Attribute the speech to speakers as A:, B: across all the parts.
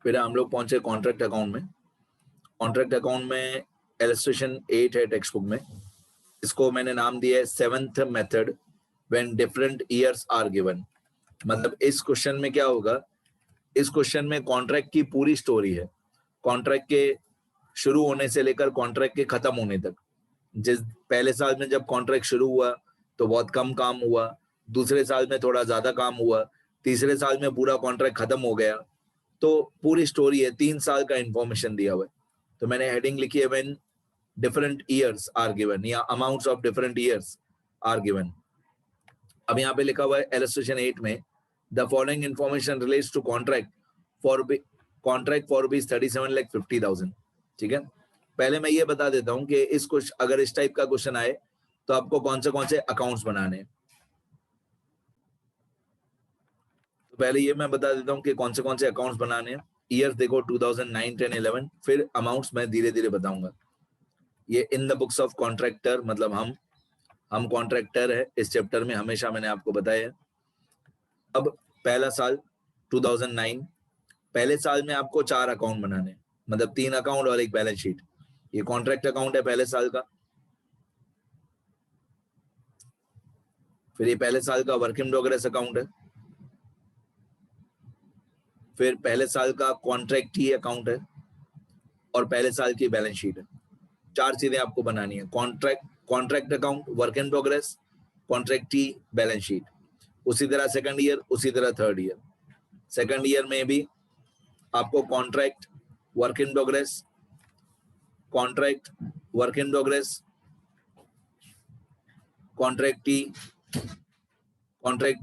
A: फिर हम लोग पहुंचे कॉन्ट्रैक्ट अकाउंट में। कॉन्ट्रैक्ट अकाउंट में इलस्ट्रेशन 8 है टेक्स्ट बुक में, इसको मैंने नाम दिया है 7th method when different years are given. मतलब इस क्वेश्चन में क्या होगा, इस क्वेश्चन में कॉन्ट्रैक्ट की पूरी स्टोरी है, कॉन्ट्रैक्ट के शुरू होने से लेकर कॉन्ट्रैक्ट के खत्म होने तक। जिस पहले साल में जब कॉन्ट्रैक्ट शुरू हुआ तो बहुत कम काम हुआ, दूसरे साल में थोड़ा ज्यादा काम हुआ, तीसरे साल में पूरा कॉन्ट्रैक्ट खत्म हो गया। तो पूरी स्टोरी है, 3 साल का इंफॉर्मेशन दिया हुआ है। तो मैंने हेडिंग लिखी है when different years are given या amounts of different years are given. अब यहाँ पे लिखा हुआ है इलस्ट्रेशन 8 में the following information relates to contract for rupees 37,50,000। ठीक है, पहले मैं ये बता देता हूं कि इस कुछ अगर इस टाइप का क्वेश्चन आए तो आपको कौन से अकाउंट्स बनाने हैं। तो पहले ये मैं बता देता हूं कि कौन से अकाउंट्स बनाने हैं। ईयर्स देखो 2009, 10, 11, फिर अमाउंट्स मैं धीरे धीरे बताऊंगा। ये in the books of contractor, मतलब हम कॉन्ट्रैक्टर है इस चैप्टर में, हमेशा मैंने आपको बताया है। अब पहला साल 2009, पहले साल में आपको 4 अकाउंट बनाने, मतलब 3 अकाउंट और एक बैलेंस शीट। ये कॉन्ट्रैक्ट अकाउंट है पहले साल का। फिर ये पहले साल का वर्क इन प्रोग्रेस अकाउंट है। फिर पहले साल का कॉन्ट्रैक्ट ही अकाउंट है और पहले साल की बैलेंस शीट है। 4 चीजें आपको बनानी है, contract account, work in progress, contract he, balance sheet. उसी तरह सेकंड ईयर, उसी तरह थर्ड ईयर। सेकंड ईयर में भी आपको contract, work in progress, contract, work in progress, contract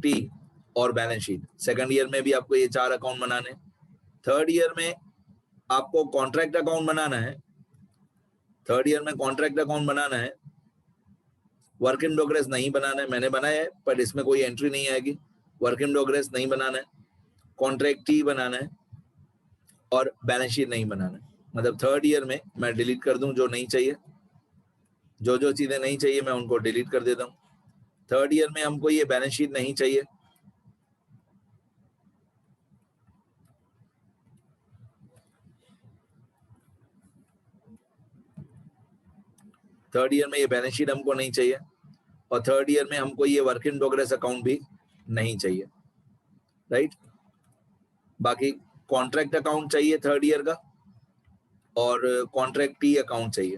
A: ही और बैलेंस शीट। सेकंड ईयर में भी आपको ये 4 अकाउंट बनाने। थर्ड ईयर में आपको कॉन्ट्रैक्ट अकाउंट बनाना है, थर्ड ईयर में कॉन्ट्रैक्ट अकाउंट बनाना है, वर्क इन प्रोग्रेस नहीं बनाना है। मैंने बनाया है पर इसमें कोई एंट्री नहीं आएगी। वर्क इन प्रोग्रेस नहीं बनाना है, कॉन्ट्रैक्ट ही बनाना है और बैलेंस शीट नहीं बनाना है। मतलब थर्ड ईयर में मैं डिलीट कर दूं जो नहीं चाहिए, जो चीजें नहीं चाहिए मैं उनको डिलीट कर देता हूं। थर्ड ईयर में हमको ये बैलेंस शीट नहीं चाहिए, थर्ड ईयर में ये बैलेंस शीट हमको नहीं चाहिए, और थर्ड ईयर में हमको ये वर्क इन प्रोग्रेस अकाउंट भी नहीं चाहिए, राइट। बाकी कॉन्ट्रैक्ट अकाउंट चाहिए थर्ड ईयर का और कॉन्ट्रैक्ट ही अकाउंट चाहिए,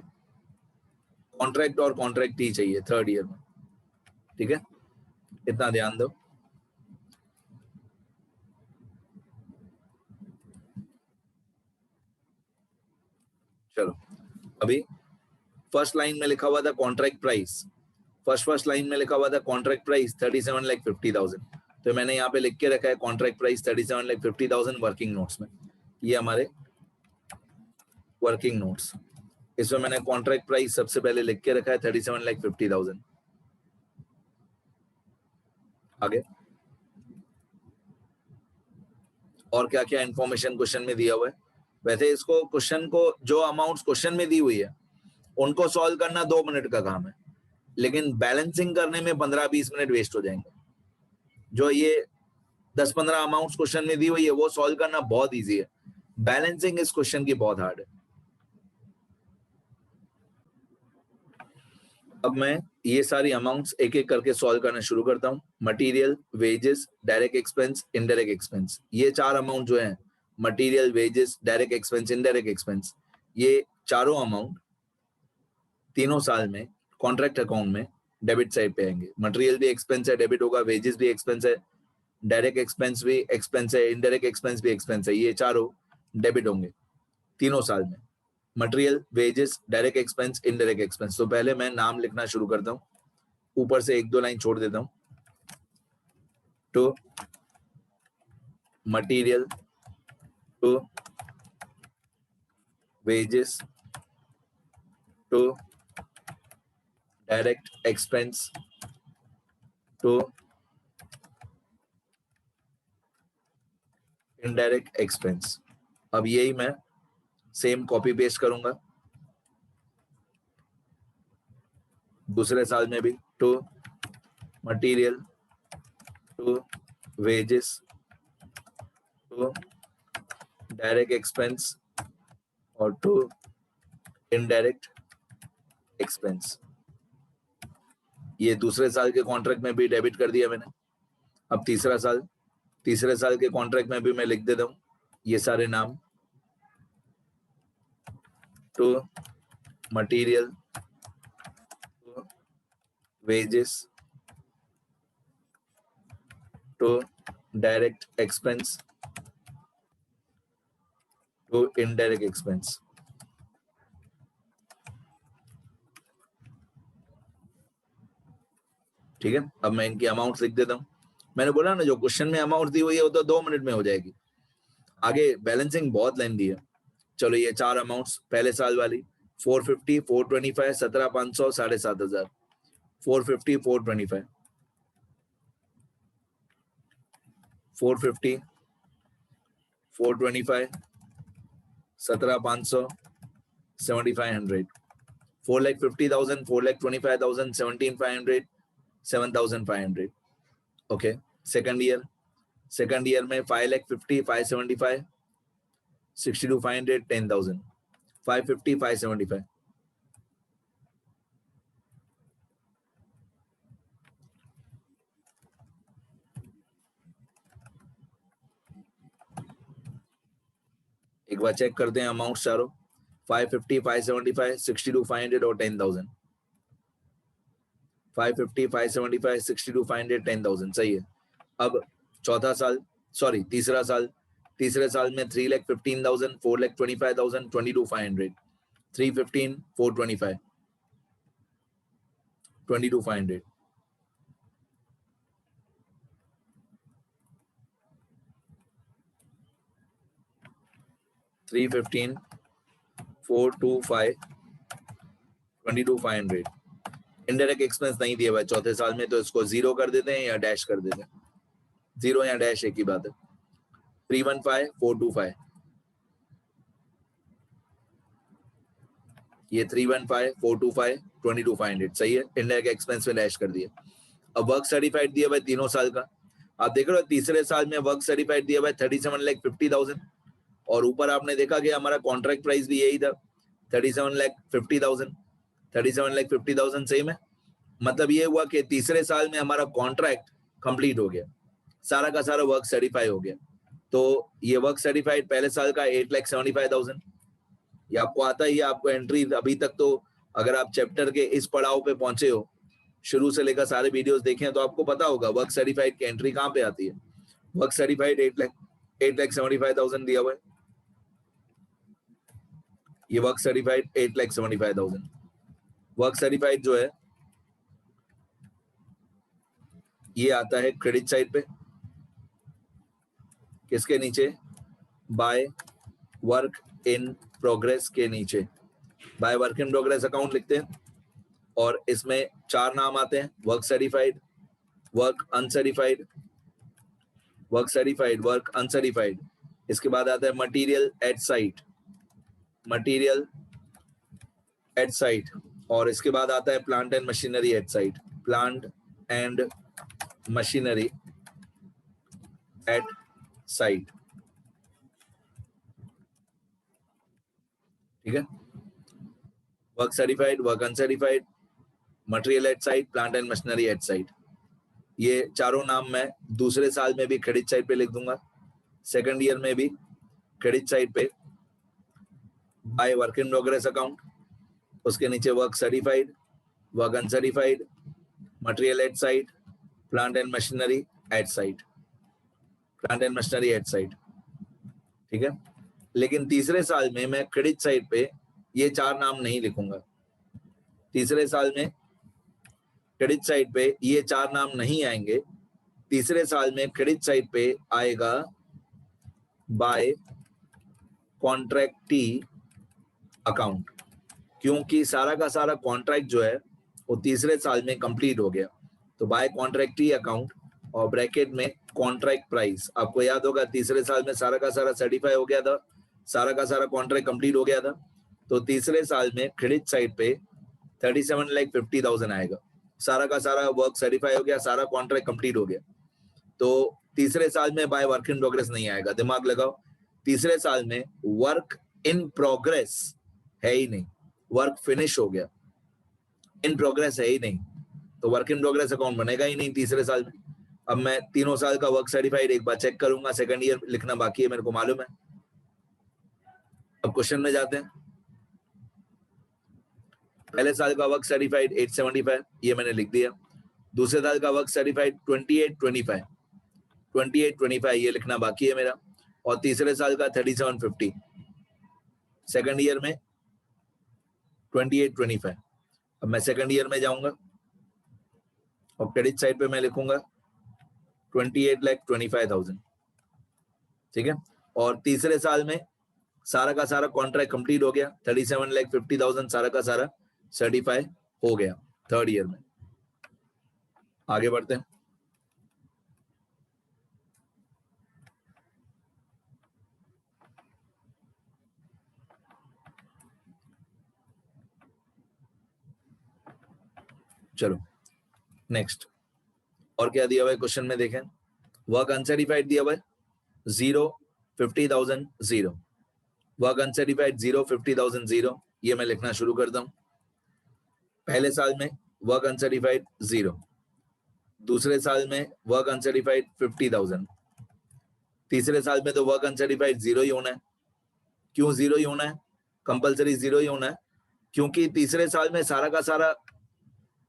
A: कॉन्ट्रैक्ट और कॉन्ट्रैक्ट ही चाहिए थर्ड ईयर में। ठीक है, इतना ध्यान दो। चलो, अभी फर्स्ट लाइन में लिखा हुआ था कॉन्ट्रैक्ट प्राइस, फर्स्ट लाइन में लिखा हुआ था कॉन्ट्रैक्ट प्राइस 37,50,000। तो मैंने यहाँ पे लिख के रखा है कॉन्ट्रैक्ट प्राइस 37,50,000 वर्किंग नोट्स में। ये हमारे वर्किंग नोट्स, इसमें मैंने कॉन्ट्रैक्ट प्राइस सबसे पहले लिख के रखा है 37,50,000। आगे और क्या क्या इंफॉर्मेशन क्वेश्चन में दिया हुआ है। वैसे इसको क्वेश्चन को जो अमाउंट्स क्वेश्चन में दी हुई है उनको सॉल्व करना 2 मिनट का काम है, लेकिन बैलेंसिंग करने में 15-20 मिनट वेस्ट हो जाएंगे। जो ये 10-15 अमाउंट्स क्वेश्चन में दी हुई है वो सॉल्व करना बहुत इजी है, बैलेंसिंग इस क्वेश्चन की बहुत हार्ड है। अब मैं ये सारी अमाउंट्स एक एक करके सॉल्व करना शुरू करता हूँ। Material, wages, direct expense, indirect expense, ये 4 अमाउंट जो हैं, material, wages, direct expense, indirect expense, ये चारों अमाउंट तीनों साल में कॉन्ट्रैक्ट अकाउंट में डेबिट साइड पे आएंगे। मटेरियल भी एक्सपेंस है, डेबिट होगा, वेजेस भी एक्सपेंस है, डायरेक्ट एक्सपेंस भी एक्सपेंस है, इनडायरेक्ट एक्सपेंस भी एक्सपेंस है, ये चारों डेबिट होंगे तीनों साल में। Material, wages, direct expense, indirect expense. तो पहले मैं नाम लिखना शुरू करता हूँ, ऊपर से 1-2 लाइन छोड़ देता हूँ। To material, to wages, to direct expense, to indirect expense. अब यही मैं सेम कॉपी पेस्ट करूंगा दूसरे साल में भी। To material, to wages, to direct expense और टू इनडायरेक्ट एक्सपेंस। ये दूसरे साल के कॉन्ट्रैक्ट में भी डेबिट कर दिया मैंने। अब तीसरे साल के कॉन्ट्रैक्ट में भी मैं लिख देता हूं ये सारे नाम। To material, to wages, to direct expense, to indirect expense. ठीक है, अब मैं इनकी अमाउंट लिख देता हूं। मैंने बोला ना जो क्वेश्चन में अमाउंट दी हुई है वो तो 2 मिनट में हो जाएगी, आगे बैलेंसिंग बहुत लेंथी है। चलो ये 4 अमाउंट्स, पहले साल वाली 450, 425, 17,500, 7,500। 450, 425, 450, 425, 17,500, 7,500, 4,50,000, 4,25,000, 17,500, 7,500। ओके, सेकंड ईयर में 5,50,000, 575, 62,500, 10,000, 550, 575। एक बार चेक करते हैं अमाउंट चारों, 550, 575, 62,500 और 10,000। 550, 575, 62,500, 10,000 सही है। अब तीसरा साल, तीसरे साल में 3,15,000, 4,25,000, 22,500, 315, 425, 22,500। थ्री 15, 425, 22,500। इनडायरेक्ट एक्सपेंस नहीं दिया हुआ चौथे साल में, तो इसको 0 कर देते हैं या डैश कर देते हैं। 0 या डैश एक ही बात है। 315, 425, ये 315, 425, 22,500 सही है। इनडायरेक्ट एक्सपेंस में डैश कर दिया। अब वर्क सर्टिफाइड दिया हुआ 3 साल का, आप देख रहे हो तीसरे साल में वर्क सर्टिफाइड दिया हुआ 37,50,000 और ऊपर आपने देखा कि हमारा कॉन्ट्रैक्ट प्राइस भी यही था 37,50,000। 37,50,000 सेम है। मतलब ये हुआ कि तीसरे साल में हमारा कॉन्ट्रैक्ट कंप्लीट हो गया, सारा का सारा वर्क सर्टिफाई हो गया। तो ये वर्क सर्टिफाइड पहले साल का 8,75,000 ये आपको आता ही है। आपको एंट्री अभी तक तो अगर आप चैप्टर के इस पड़ाव पे पहुंचे हो, शुरू से लेकर सारे वीडियोस देखें तो आपको पता होगा वर्क सर्टिफाइड की एंट्री कहां पे आती है। वर्क सर्टिफाइड 8,75,000 दिया हुआ है। ये वर्क सर्टिफाइड 8,75,000। वर्क सर्टिफाइड जो है ये आता है क्रेडिट साइड पे, किसके नीचे, बाय वर्क इन प्रोग्रेस के नीचे। By work in progress account लिखते हैं और इसमें 4 नाम आते हैं, work certified, work uncertified, work certified, work uncertified. इसके बाद आता है material at site, material at site, और इसके बाद आता है plant and machinery at site, plant and machinery at site. ठीक है, work certified, work uncertified, material at site, plant and machinery at site. ये चारों नाम मैं दूसरे साल में भी क्रेडिट साइड पे लिख दूंगा, सेकंड ईयर में भी क्रेडिट साइड पे by work in progress account, उसके नीचे work certified, work uncertified, material at site, plant and machinery at site, plant and machinery at site. ठीक है, लेकिन तीसरे साल में मैं क्रेडिट साइड पे ये 4 नाम नहीं लिखूंगा। तीसरे साल में क्रेडिट साइड पे ये 4 नाम नहीं आएंगे। तीसरे साल में क्रेडिट साइड पे आएगा बाय कॉन्ट्रैक्टी अकाउंट, क्योंकि सारा का सारा कॉन्ट्रैक्ट जो है वो तीसरे साल में कंप्लीट हो गया। तो बाय कॉन्ट्रैक्टी अकाउंट और ब्रैकेट में कॉन्ट्रैक्ट प्राइस। आपको याद होगा तीसरे साल में सारा का सारा सर्टिफाई हो गया था, सारा का सारा कॉन्ट्रैक्ट कंप्लीट हो गया था। तो तीसरे साल में क्रेडिट साइड पे 37,50,000 आएगा, सारा का सारा वर्क सर्टिफाई हो गया, सारा कॉन्ट्रैक्ट कंप्लीट हो गया। तो तीसरे साल में बाय वर्क इन प्रोग्रेस नहीं आएगा, दिमाग लगाओ। तीसरे साल में वर्क इन प्रोग्रेस है ही नहीं, वर्क फिनिश हो गया, इन प्रोग्रेस है ही नहीं, तो वर्क इन प्रोग्रेस अकाउंट बनेगा ही नहीं तीसरे साल में। अब मैं तीनों साल का वर्क सर्टिफाइड एक बार चेक करूंगा, सेकंड ईयर लिखना बाकी है, मेरे को मालूम है। अब क्वेश्चन में जाते हैं। पहले साल का वर्क सर्टिफाइड 875, ये मैंने लिख दिया। दूसरे साल का वर्क सर्टिफाइड 2825 ये लिखना बाकी है मेरा। और तीसरे साल का 3750, सेकंड ईयर में 2825। अब मैं सेकंड ईयर में जाऊंगा और क्रेडिट साइड पे मैं लिखूंगा 28,25,000, ठीक है। और तीसरे साल में सारा का सारा कॉन्ट्रैक्ट कंप्लीट हो गया, 37,50,000 सारा का सारा सर्टिफाई हो गया थर्ड ईयर में। आगे बढ़ते हैं। चलो नेक्स्ट, और क्या दिया हुआ है क्वेश्चन में देखें। वर्क अनसर्टिफाइड दिया हुआ है 0, 50,000 0, वर्क अनसर्टिफाइड 0, 50,000 0, ये मैं लिखना शुरू करता हूं। पहले साल में वर्क अनसर्टिफाइड 0, दूसरे साल में वर्क अनसर्टिफाइड 50,000, तीसरे साल में तो वर्क अनसर्टिफाइड 0 ही होना है। क्यों 0 ही होना है, कंपलसरी 0 ही होना है, क्योंकि तीसरे साल में सारा का सारा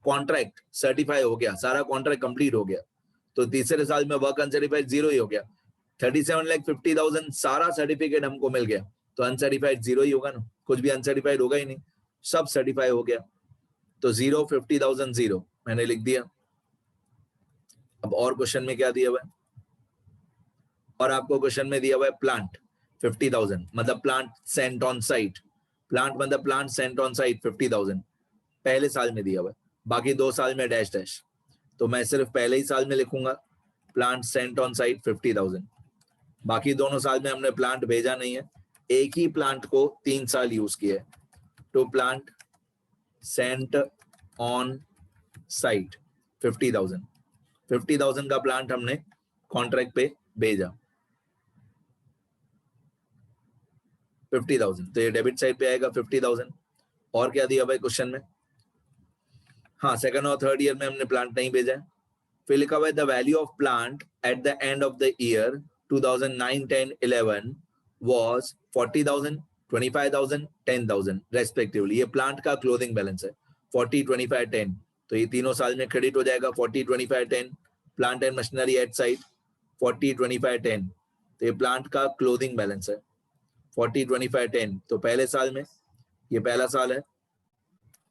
A: कॉन्ट्रैक्ट सर्टिफाई हो गया, सारा कॉन्ट्रैक्ट कंप्लीट हो गया, तो तीसरे साल में वर्क अनसर्टिफाइड 0 ही हो गया। 37,50,000 सारा सर्टिफिकेट हमको मिल गया, तो अनसर्टिफाइड 0 ही होगा ना, कुछ भी अनसर्टिफाइड होगा ही नहीं, सब सर्टिफाई हो गया। तो 0, 50,000 0 मैंने लिख दिया। अब और क्वेश्चन में क्या दिया हुआ है, और आपको क्वेश्चन में दिया हुआ है प्लांट 50,000, मतलब plant Saint on site, plant मतलब प्लांट सेंट ऑन साइट 50,000 पहले साल में दिया हुआ है, बाकी 2 साल में डैश डैश, तो मैं सिर्फ पहले ही साल में लिखूंगा प्लांट सेंट ऑन साइट 50,000, बाकी दोनों साल में हमने प्लांट भेजा नहीं है, एक ही प्लांट को 3 साल यूज किया है। तो प्लांट सेंट ऑन साइट 50,000 का प्लांट हमने कॉन्ट्रैक्ट पे भेजा 50,000, तो ये डेबिट साइड पे आएगा 50,000। और क्या दिया भाई क्वेश्चन में, हाँ सेकंड और थर्ड ईयर में हमने प्लांट नहीं भेजा है। फिर लिखा हुआ है the value of plant at the end of the year 2009, 10, 11 was 40,000, 25,000, 10,000 respectively. ये प्लांट का क्लोजिंग बैलेंस है 40, 25, 10, तो ये तीनों साल में क्रेडिट हो जाएगा 40, 25, 10। Plant and machinery eight side 40, 25, 10, तो ये प्लांट का क्लोजिंग बैलेंस है 40, 25, 10। तो पहले साल में, ये पहला साल है,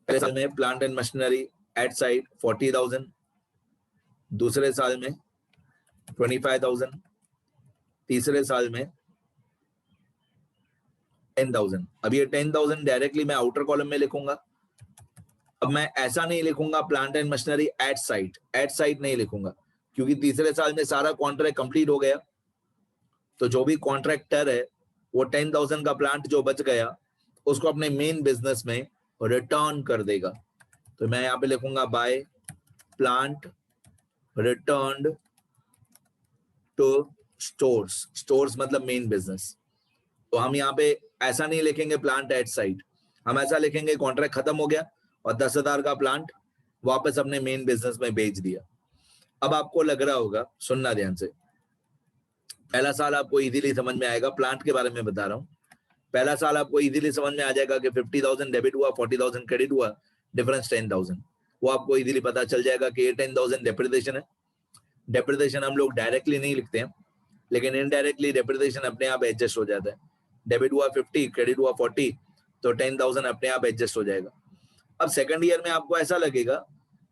A: पहले साल में plant and machinery eight side 40,000, दूसरे साल में 25,000, तीसरे साल में 10,000। अब ये 10,000 डायरेक्टली मैं आउटर कॉलम में लिखूंगा। अब मैं ऐसा नहीं लिखूंगा plant and machinery at site नहीं लिखूंगा, क्योंकि तीसरे साल में सारा कॉन्ट्रैक्ट कंप्लीट हो गया, तो जो भी कॉन्ट्रैक्टर है वो 10,000 का प्लांट जो बच गया उसको अपने मेन बिजनेस में रिटर्न कर देगा। तो मैं यहाँ पे लिखूंगा by plant returned to stores, stores मतलब मेन बिजनेस। तो हम यहाँ पे ऐसा नहीं लिखेंगे प्लांट एट साइट, हम ऐसा लिखेंगे कॉन्ट्रैक्ट खत्म हो गया और 10,000 का प्लांट वापस अपने मेन बिजनेस में बेच दिया। अब आपको लग रहा होगा, सुनना ध्यान से, पहला साल आपको इजीली समझ में आएगा, प्लांट के बारे में बता रहा हूँ। पहला साल आपको इजीली समझ में आ जाएगा कि 50,000 डेबिट हुआ, 40,000 क्रेडिट हुआ, डिफरेंस 10,000, वो आपको इजीली पता चल जाएगा कि ये 10,000 डेप्रिसिएशन है। डेप्रिसिएशन हम लोग डायरेक्टली नहीं लिखते हैं, लेकिन इनडायरेक्टली डेप्रिसिएशन अपने आप एडजस्ट हो जाता है। डेबिट हुआ 50, क्रेडिट हुआ 40, तो 10,000 अपने आप एडजस्ट हो जाएगा। अब सेकंड ईयर में आपको ऐसा लगेगा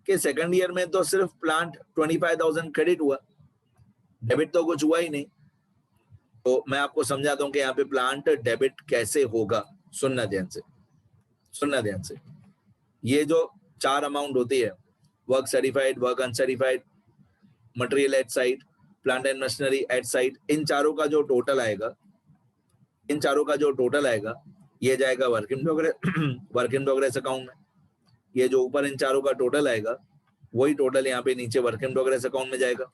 A: कि सेकंड ईयर में तो सिर्फ प्लांट 25,000 क्रेडिट हुआ, डेबिट तो कुछ हुआ ही नहीं। तो मैं आपको समझाता हूं कि यहाँ पे प्लांट डेबिट कैसे होगा। सुनना ध्यान से, सुनना ध्यान से। ये जो 4 अमाउंट होती है, work certified, work uncertified, material at site, plant and machinery at site, इन चारों का जो टोटल आएगा, इन चारों का जो टोटल आएगा ये जाएगा वर्क इन प्रोग्रेस अकाउंट में। ये जो ऊपर इन चारों का टोटल आएगा वही टोटल यहाँ पे नीचे वर्क इन प्रोग्रेस अकाउंट में जाएगा।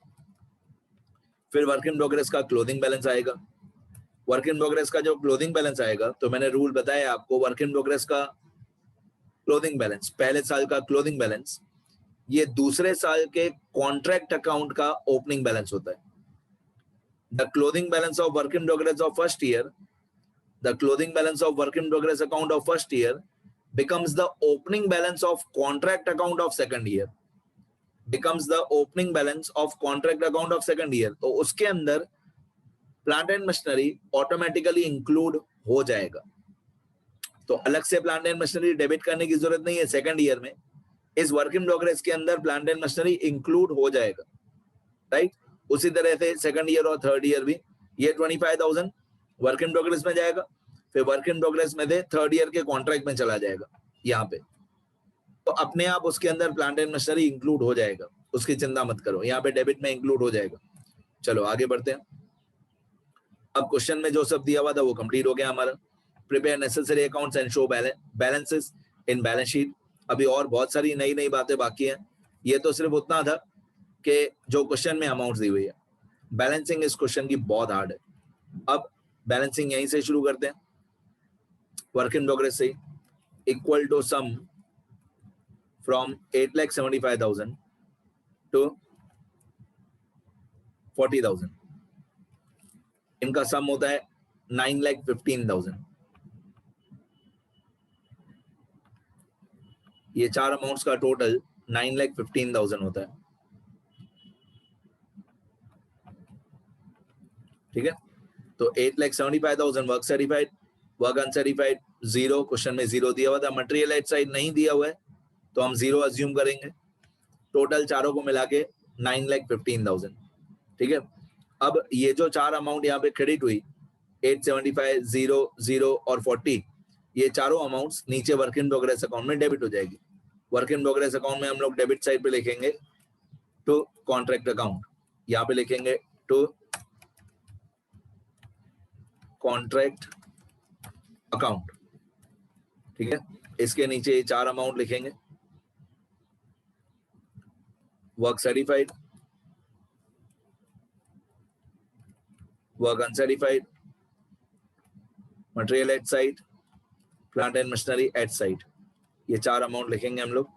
A: फिर वर्क इन प्रोग्रेस का क्लोजिंग बैलेंस आएगा, वर्क इन प्रोग्रेस का जो क्लोजिंग बैलेंस आएगा, तो मैंने रूल बताया आपको, वर्क इन प्रोग्रेस का क्लोजिंग बैलेंस, पहले साल का क्लोजिंग बैलेंस, ये दूसरे साल के कॉन्ट्रैक्ट अकाउंट का ओपनिंग बैलेंस होता है. The closing balance of work in progress of first year, the closing balance of work in progress account of first year becomes the opening balance of contract account of second year, becomes the opening balance of contract account of second year. तो उसके अंदर plant and machinery automatically include हो जाएगा. तो अलग से plant and machinery debit करने की जरूरत नहीं है सेकंड ईयर में. इस वर्क इन प्रोग्रेस के अंदर प्लांट एंड मशीनरी इंक्लूड हो जाएगा, राइट. उसी तरह से सेकंड ईयर और थर्ड ईयर भी ये 25,000 वर्क इन प्रोग्रेस में जाएगा, फिर वर्क इन प्रोग्रेस में से थर्ड ईयर के कॉन्ट्रैक्ट में चला जाएगा यहाँ पे. तो अपने आप उसके अंदर प्लांट एंड मशीनरी इंक्लूड हो जाएगा, उसकी चिंता मत करो, यहाँ पे डेबिट में इंक्लूड हो जाएगा. चलो आगे बढ़ते हैं. अब क्वेश्चन में जो सब दिया हुआ था वो कंप्लीट हो गया हमारा. Prepare necessary accounts and show balances in balance sheet. अभी और बहुत सारी नई नई बातें बाकी हैं. ये तो सिर्फ उतना था कि जो क्वेश्चन में अमाउंट दी हुई है. बैलेंसिंग इस क्वेश्चन की बहुत हार्ड है. अब बैलेंसिंग यहीं से शुरू करते हैं, वर्क इन प्रोग्रेस से. Equal to sum from 8,75,000 to 40,000. इनका सम होता है 9,15,000. ये चार अमाउंट्स का टोटल 9,15,000 होता है. ठीक है. तो 8,75,000 work certified, work uncertified 0. Question में 0 दिया हुआ था. मटेरियल एट साइड नहीं दिया हुआ है तो हम 0 अज्यूम करेंगे. टोटल चारों को मिला के 9,15,000. ठीक है. अब ये जो चार अमाउंट यहाँ पे क्रेडिट हुई 875, 0, 0 और 40, ये चारों अमाउंट्स नीचे वर्क इन प्रोग्रेस अकाउंट में डेबिट हो जाएगी. वर्क इन प्रोग्रेस अकाउंट में हम लोग डेबिट साइड पे लिखेंगे टू कॉन्ट्रैक्ट अकाउंट, यहाँ पे लिखेंगे टू कॉन्ट्रैक्ट अकाउंट. ठीक है. इसके नीचे ये चार अमाउंट लिखेंगे, work certified, work uncertified, material eight side, plant and machinery eight side. ये चार अमाउंट लिखेंगे हम लोग.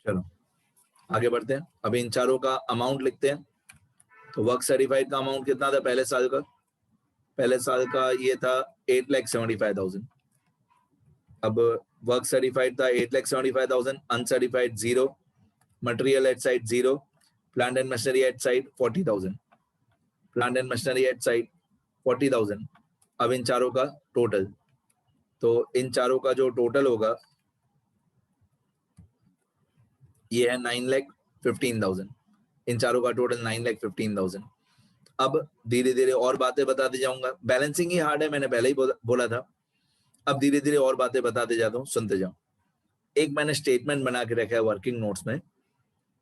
A: चलो आगे बढ़ते हैं. अभी इन चारों का अमाउंट लिखते हैं. तो वर्क सर्टिफाइड का अमाउंट कितना था पहले साल का? पहले साल का ये था 8,75,000. अब वर्क सर्टिफाइड था 8,75,000, uncertified 0, material at side 0, plant and machinery eight side 40,000, plant and machinery eight side 40,000. अब इन चारों का टोटल, तो इन चारों का जो टोटल होगा ये है 9,15,000. इन चारों का टोटल 9,15,000. अब धीरे धीरे और बातें बताते जाऊंगा. बैलेंसिंग ही हार्ड है, मैंने पहले ही बोला था. अब धीरे धीरे और बातें बताते जाता हूँ, सुनते जाओ. एक मैंने स्टेटमेंट बना के रखा है वर्किंग नोट्स में,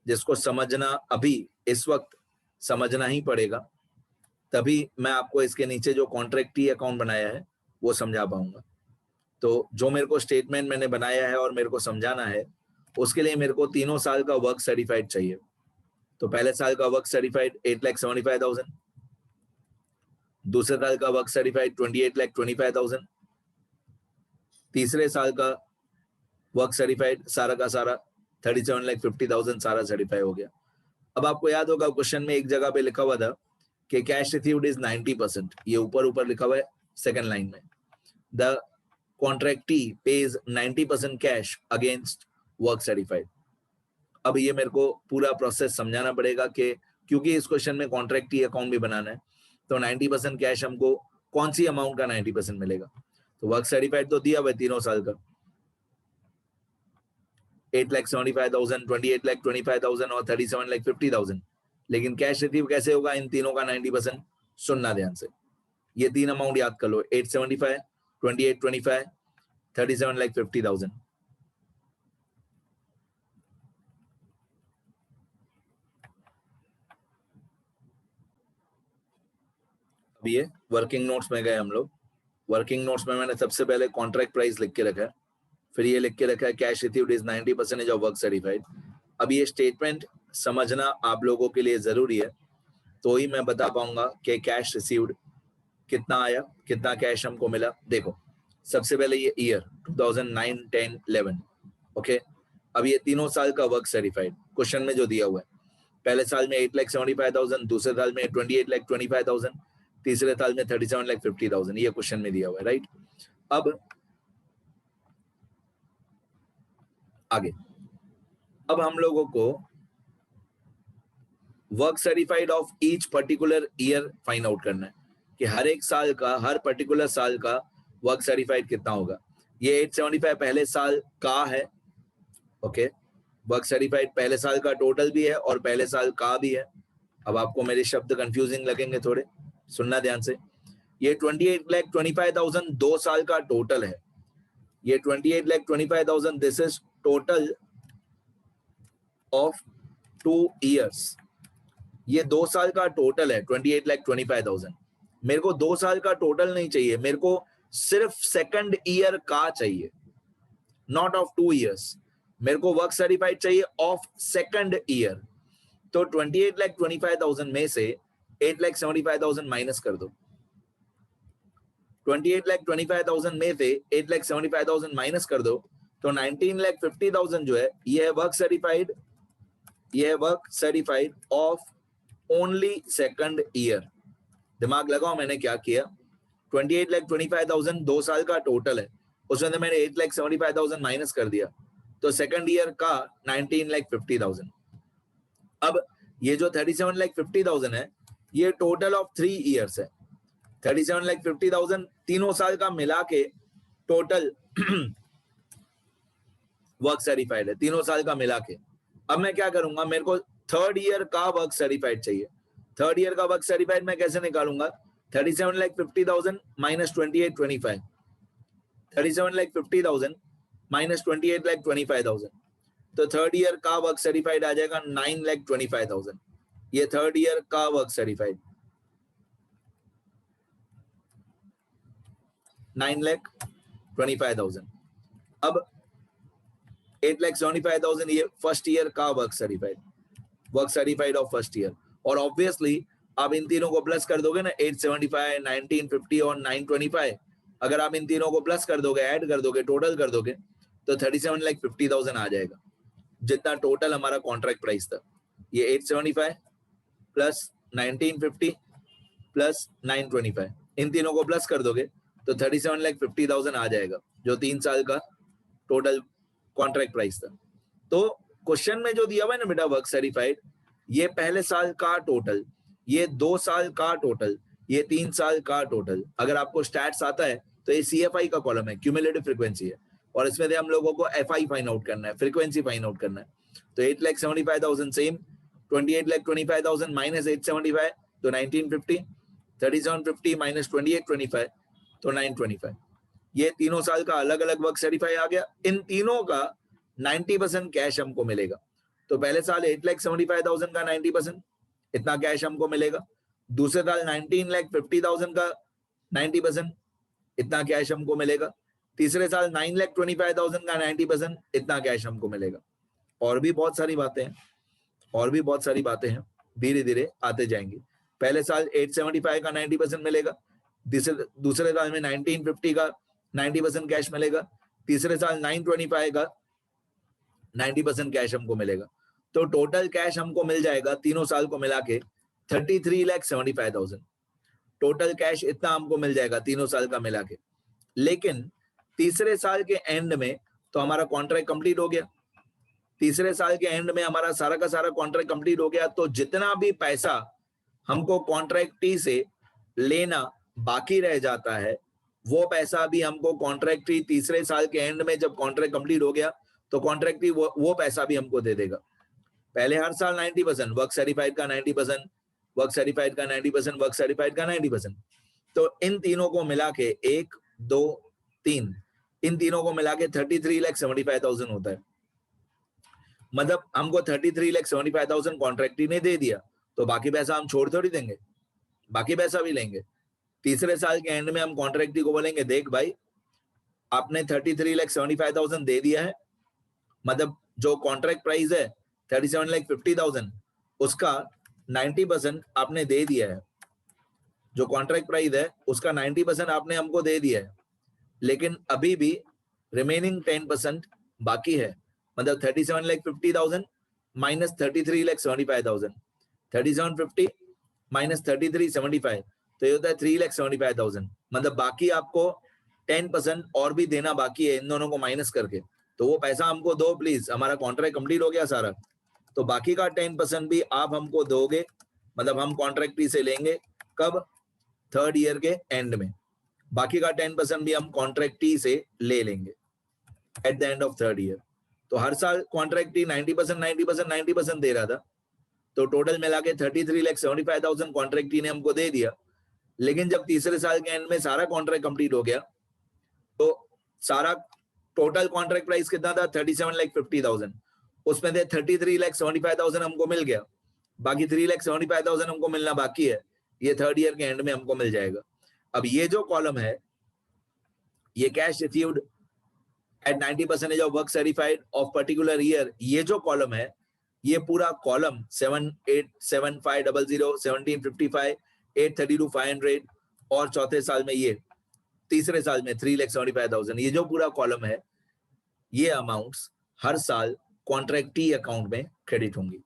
A: जिसको समझना अभी इस वक्त समझना ही पड़ेगा, तभी मैं आपको इसके नीचे जो कॉन्ट्रैक्टी अकाउंट बनाया है वो समझा पाऊंगा. तो जो मेरे को स्टेटमेंट मैंने बनाया है और मेरे को समझाना है, उसके लिए मेरे को तीनों साल का वर्क सर्टिफाइड चाहिए. तो पहले साल का वर्क सर्टिफाइड 8,75,000, दूसरे साल का वर्क सर्टिफाइड 28,25,000, तीसरे साल का वर्क सर्टिफाइड सारा का सारा 37,50,000 सारा सर्टिफाई हो गया. अब आपको याद होगा क्वेश्चन में एक जगह पे लिखा हुआ था कि कैश रिसीव्ड इज 90%. ये ऊपर ऊपर लिखा हुआ है सेकंड लाइन में, the contractee pays 90% cash against work certified. अब ये मेरे को पूरा प्रोसेस समझाना पड़ेगा कि क्योंकि इस क्वेश्चन में कॉन्ट्रैक्टी अकाउंट भी बनाना है, तो 90% कैश हमको कौन सी अमाउंट का 90% मिलेगा? तो वर्क सर्टिफाइड तो दिया हुआ है तीनों साल का 8,75,000, 28,25,000 और 37,50,000. लेकिन कैश रिसीव कैसे होगा इन तीनों का 90%? सुनना ध्यान से. ये तीन अमाउंट याद कर लो, 875, 2825, 37,50,000. ये वर्किंग नोट्स में गए हम लोग। वर्किंग नोट्स में मैंने सबसे पहले कॉन्ट्रैक्ट प्राइस लिख के रखा है, फिर ये लिख के रखा है cash received is 90% of work certified. अब ये स्टेटमेंट समझना आप लोगों के लिए जरूरी है, तो ही मैं बता पाऊंगा कि कैश रिसीव्ड कितना आया, कितना कैश हमको मिला। देखो सबसे पहले ये ईयर 2009, 10, 11, ओके। अब ये तीनों साल का वर्क सर्टिफाइड क्वेश्चन में जो दिया हुआ है, पहले साल में 8,75,000, दूसरे साल में 28,25,000, तीसरे साल में 37,50,000, ये क्वेश्चन में दिया हुआ है, राइट। अब आगे, अब हम लोगों को work certified of each particular year find out करना है कि हर एक साल का, हर पर्टिकुलर साल का वर्क सर्टिफाइड कितना होगा। ये 875 पहले साल का है, ओके। वर्क सर्टिफाइड पहले साल का टोटल भी है और पहले साल का भी है। अब आपको मेरे शब्द कंफ्यूजिंग लगेंगे थोड़े, सुनना ध्यान से। ये 28,25,000 2 साल का टोटल है। ये 28,25,000 this is total of 2 years। ये 2 साल का टोटल है 28,25,000। मेरे को 2 साल का टोटल नहीं चाहिए, मेरे को सिर्फ सेकंड ईयर का चाहिए, नॉट ऑफ 2 years। मेरे को वर्क सर्टिफाइड चाहिए ऑफ सेकंड ईयर। तो 28,25,000 में से 8,75,000 माइनस कर दो। 28,25,000 में से 8,75,000 माइनस कर दो तो 19,50,000 जो है ये है वर्क सर्टिफाइड, ये है work certified of only second year. दिमाग लगाओ मैंने क्या किया, 28,25,000 2 साल का टोटल है, उसमें से मैंने 8,75,000 माइनस कर दिया, तो सेकंड ईयर का 19,50,000। अब ये जो 37,50,000 है ये टोटल ऑफ 3 years है। 37,50,000 तीनों साल का मिला के टोटल वर्क सर्टिफाइड है, तीनों साल का मिला के। अब मैं क्या करूंगा, मेरे को थर्ड ईयर का वर्क सर्टिफाइड चाहिए। थर्ड ईयर का वर्क सर्टिफाइड मैं कैसे निकालूंगा, 37,50,000 माइनस 28,25, 37,50,000 माइनस 28,25,000, तो थर्ड ईयर का वर्क सर्टिफाइड आ जाएगा 9,25,000। ये थर्ड ईयर का वर्क सर्टिफाइड 9,25,000। अब 8,75,000 ये फर्स्ट ईयर का work certified of first year. और ऑब्वियसली आप इन तीनों को प्लस कर दोगे ना, 875, 1950 और 925, अगर आप इन तीनों को प्लस कर दोगे, ऐड कर दोगे, टोटल कर दोगे, तो 37,50,000 आ जाएगा, जितना टोटल हमारा कॉन्ट्रैक्ट प्राइस था। ये 875 प्लस 1950 प्लस 925, इन तीनों को प्लस कर दोगे तो 37,50,000 आ जाएगा, जो 3 साल का टोटल कॉन्ट्रैक्ट प्राइस था। तो क्वेश्चन में जो दिया हुआ है ना बेटा वर्क सर्टिफाइड, ये पहले साल का टोटल, ये 2 साल का टोटल, ये 3 साल का टोटल। अगर आपको स्टैट्स आता है तो ये CFI का कॉलम है, क्यूमुलेटिव फ्रीक्वेंसी है, और इसमें से हम लोगों को FI फाइंड आउट करना है, फ्रीक्वेंसी फाइंड आउट करना है। तो 8,75,000 सेम, 28,25,000 माइनस 875 तो 1950, 3750 माइनस 2825 तो 925। ये तीनों साल का अलग अलग वर्क सर्टिफाइड आ गया। इन तीनों का 90% कैश हमको मिलेगा। तो पहले साल 8,75,000 का 90% इतना कैश हमको मिलेगा, दूसरे साल 19,50,000 का 90% इतना कैश हमको मिलेगा, तीसरे साल 9,25,000 का 90% इतना कैश हमको मिलेगा। और भी बहुत सारी बातें हैं, और भी बहुत सारी बातें हैं, धीरे धीरे आते जाएंगे। पहले साल 875 का 90% मिलेगा, दूसरे साल में 1950 का 90% कैश मिलेगा, तीसरे साल 925 का 90% कैश हमको मिलेगा। तो टोटल कैश हमको मिल जाएगा तीनों साल को मिला के 33,75,000। टोटल कैश इतना हमको मिल जाएगा तीनों साल का मिला के। लेकिन तीसरे साल के एंड में तो हमारा कॉन्ट्रैक्ट कंप्लीट हो गया, तीसरे साल के एंड में हमारा सारा का सारा कॉन्ट्रैक्ट कंप्लीट हो गया। तो जितना भी पैसा हमको कॉन्ट्रैक्टी से लेना बाकी रह जाता है, वो पैसा भी हमको कॉन्ट्रैक्टी तीसरे साल के एंड में, जब कॉन्ट्रैक्ट कंप्लीट हो गया तो कॉन्ट्रैक्टी वो पैसा भी हमको दे देगा। पहले हर साल 90%, वर्क सर्टिफाइड का 90%, वर्क सर्टिफाइड का 90%, वर्क सर्टिफाइड का 90%। तो इन तीनों को मिला के 1, 2, 3, इन तीनों को मिला के 33,75,000 होता है। मतलब हमको 33,75,000 कॉन्ट्रैक्टी ने दे दिया, तो बाकी पैसा हम छोड़ थोड़ी देंगे, बाकी पैसा भी लेंगे। तीसरे साल के एंड में हम कॉन्ट्रैक्टी को बोलेंगे देख भाई आपने 33,75,000 दे दिया है, मतलब जो कॉन्ट्रैक्ट प्राइस है 37,50,000 उसका 90% आपने दे दिया है, जो कॉन्ट्रैक्ट प्राइस है उसका 90% आपने हमको दे दिया है, लेकिन अभी भी रिमेनिंग 10% बाकी है, मतलब 37,50,000 माइनस 33,75,000, 3750 माइनस 3375, तो ये होता है 3,75,000, मतलब बाकी आपको 10% और भी देना बाकी है इन दोनों को माइनस करके, तो वो पैसा हमको दो प्लीज, हमारा कॉन्ट्रैक्ट कंप्लीट हो गया सारा, तो बाकी का 10% भी आप हमको दोगे, मतलब हम कॉन्ट्रैक्टी से लेंगे कब, थर्ड ईयर के एंड में, बाकी का 10% भी हम कॉन्ट्रैक्टी से ले लेंगे at the end of third year. तो हर साल कॉन्ट्रैक्टी 90% दे रहा था, तो टोटल मिला के 33,75,000 कॉन्ट्रैक्टी ने हमको दे दिया, लेकिन जब तीसरे साल के एंड में सारा कॉन्ट्रैक्ट कंप्लीट हो गया तो सारा टोटल कॉन्ट्रैक्ट प्राइस कितना था 37,50,000, उसमें से 33,75,000 हमको मिल गया, बाकी 3,75,000 हमको मिलना बाकी है, ये थर्ड ईयर के एंड में हमको मिल जाएगा। अब ये जो कॉलम है ये cash received at 90% of work certified of particular year, ये जो कॉलम है ये पूरा कॉलम 7,875,00, 1755, 832,500 और चौथे साल में ये तीसरे साल में 3,75,000, ये जो पूरा कॉलम है ये अमाउंट्स हर साल कॉन्ट्रैक्टी अकाउंट में क्रेडिट होंगी,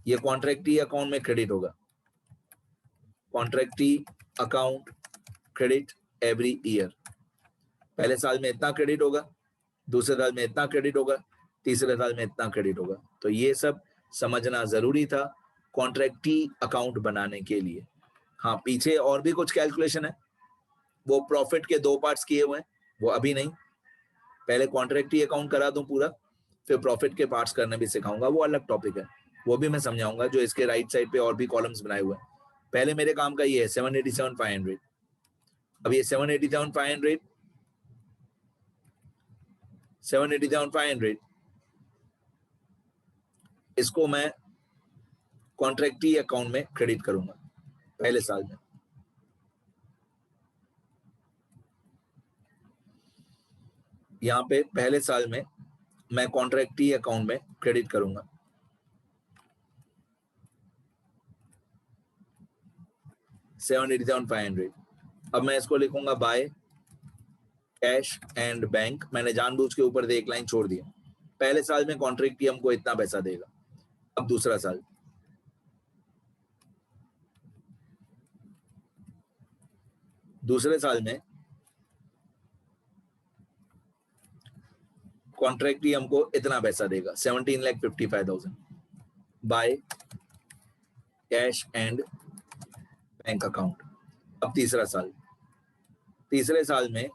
A: ये कॉन्ट्रैक्टी अकाउंट में क्रेडिट होगा, कॉन्ट्रैक्टी अकाउंट क्रेडिट एवरी ईयर, पहले साल में इतना क्रेडिट होगा, दूसरे साल में इतना क्रेडिट होगा, तीसरे साल में इतना क्रेडिट होगा। तो ये सब समझना जरूरी था कॉन्ट्रैक्टी अकाउंट बनाने के लिए। हाँ पीछे और भी कुछ कैलकुलेशन है, वो प्रॉफिट के 2 पार्ट्स किए हुए हैं, वो अभी नहीं, पहले कॉन्ट्रैक्टी अकाउंट करा दूं पूरा, फिर प्रॉफिट के पार्ट्स करने भी सिखाऊंगा, वो अलग टॉपिक है, वो भी मैं समझाऊंगा, जो इसके राइट साइड पे और भी कॉलम्स बनाए हुए हैं। पहले मेरे काम का ये है 787,500, अब ये 787,500 इसको मैं कॉन्ट्रैक्टी अकाउंट में क्रेडिट करूंगा पहले साल में। यहां पे पहले साल में मैं कॉन्ट्रैक्टी अकाउंट में क्रेडिट करूंगा 787,500। अब मैं इसको लिखूंगा बाय कैश एंड बैंक, मैंने जानबूझ के ऊपर से एक लाइन छोड़ दिया, पहले साल में कॉन्ट्रैक्टी हमको इतना पैसा देगा। अब दूसरा साल, दूसरे साल में कॉन्ट्रैक्टी हमको इतना पैसा देगा 17,55,000 by cash and bank account. अब तीसरा साल, तीसरे साल में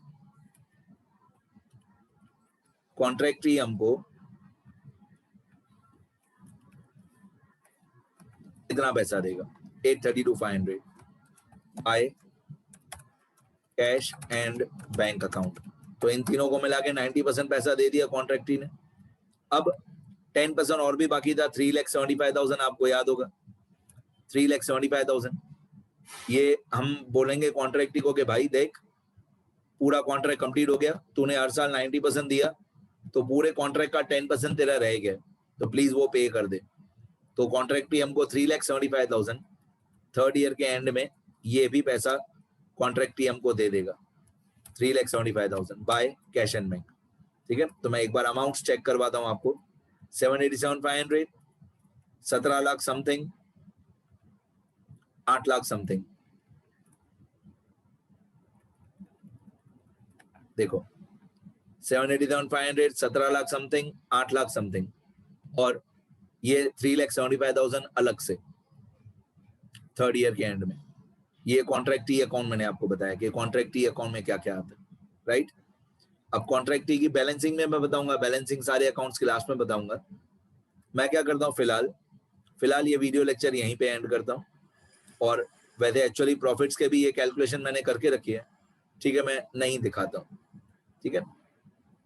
A: कॉन्ट्रैक्टी हमको इतना पैसा देगा 832,500 by cash and bank account. तो इन तीनों को मिला के 90% पैसा दे दिया कॉन्ट्रैक्टी ने। अब 10% और भी बाकी था 3,75,000, आपको याद होगा 3,75,000, ये हम बोलेंगे कॉन्ट्रैक्टी को कि भाई देख पूरा कॉन्ट्रैक्ट कंप्लीट हो गया, तूने हर साल 90% दिया, तो पूरे कॉन्ट्रैक्ट का 10% तेरा रह गया, तो प्लीज वो पे कर दे। तो कॉन्ट्रैक्टी हमको 3,75,000 थर्ड ईयर के एंड में ये भी पैसा कॉन्ट्रैक्टी हमको दे देगा 3,75,000 बाय कैश एंड बैंक। ठीक है, तो मैं एक बार अमाउंट चेक करवाता हूं आपको। 787,500, 17 लाख समथिंग, 8 लाख समथिंग। देखो 787,500, 17 लाख समथिंग, 8 लाख समथिंग, और ये 3,75,000 अलग से थर्ड ईयर के एंड में। ये कॉन्ट्रैक्टी अकाउंट मैंने आपको बताया कि कॉन्ट्रैक्टी अकाउंट में क्या क्या आता है, राइट। अब कॉन्ट्रैक्टी की बैलेंसिंग में मैं बताऊंगा, बैलेंसिंग सारे अकाउंट्स के लास्ट में बताऊंगा। मैं क्या करता हूँ फिलहाल ये वीडियो लेक्चर यहीं पे एंड करता हूँ, और वैसे एक्चुअली प्रॉफिट्स के भी ये कैलकुलेशन मैंने करके रखी है, ठीक है, मैं नहीं दिखाता हूँ, ठीक है,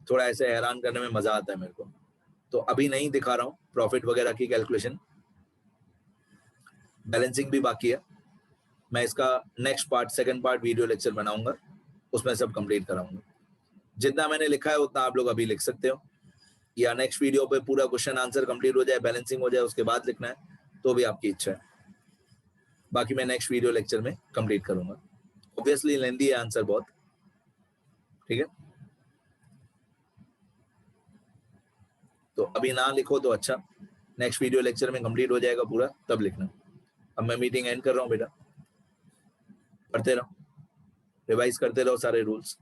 A: थोड़ा ऐसे हैरान करने में मजा आता है मेरे को, तो अभी नहीं दिखा रहा हूँ प्रॉफिट वगैरह की कैलकुलेशन, बैलेंसिंग भी बाकी है। मैं इसका next part, second part video lecture बनाऊंगा, उसमें सब कंप्लीट कराऊंगा। जितना मैंने लिखा है उतना आप लोग अभी लिख सकते हो, या नेक्स्ट वीडियो पे पूरा क्वेश्चन आंसर कंप्लीट हो जाए, बैलेंसिंग हो जाए, उसके बाद लिखना है तो भी आपकी इच्छा है। बाकी मैं नेक्स्ट वीडियो लेक्चर में कंप्लीट करूंगा। ऑब्वियसली लेंदी है आंसर बहुत, ठीक है। तो अभी ना लिखो तो अच्छा, नेक्स्ट वीडियो लेक्चर में कंप्लीट हो जाएगा पूरा, तब लिखना। अब मैं मीटिंग एंड कर रहा हूँ बेटा, पढ़ते रहो, रिवाइज करते रहो सारे रूल्स।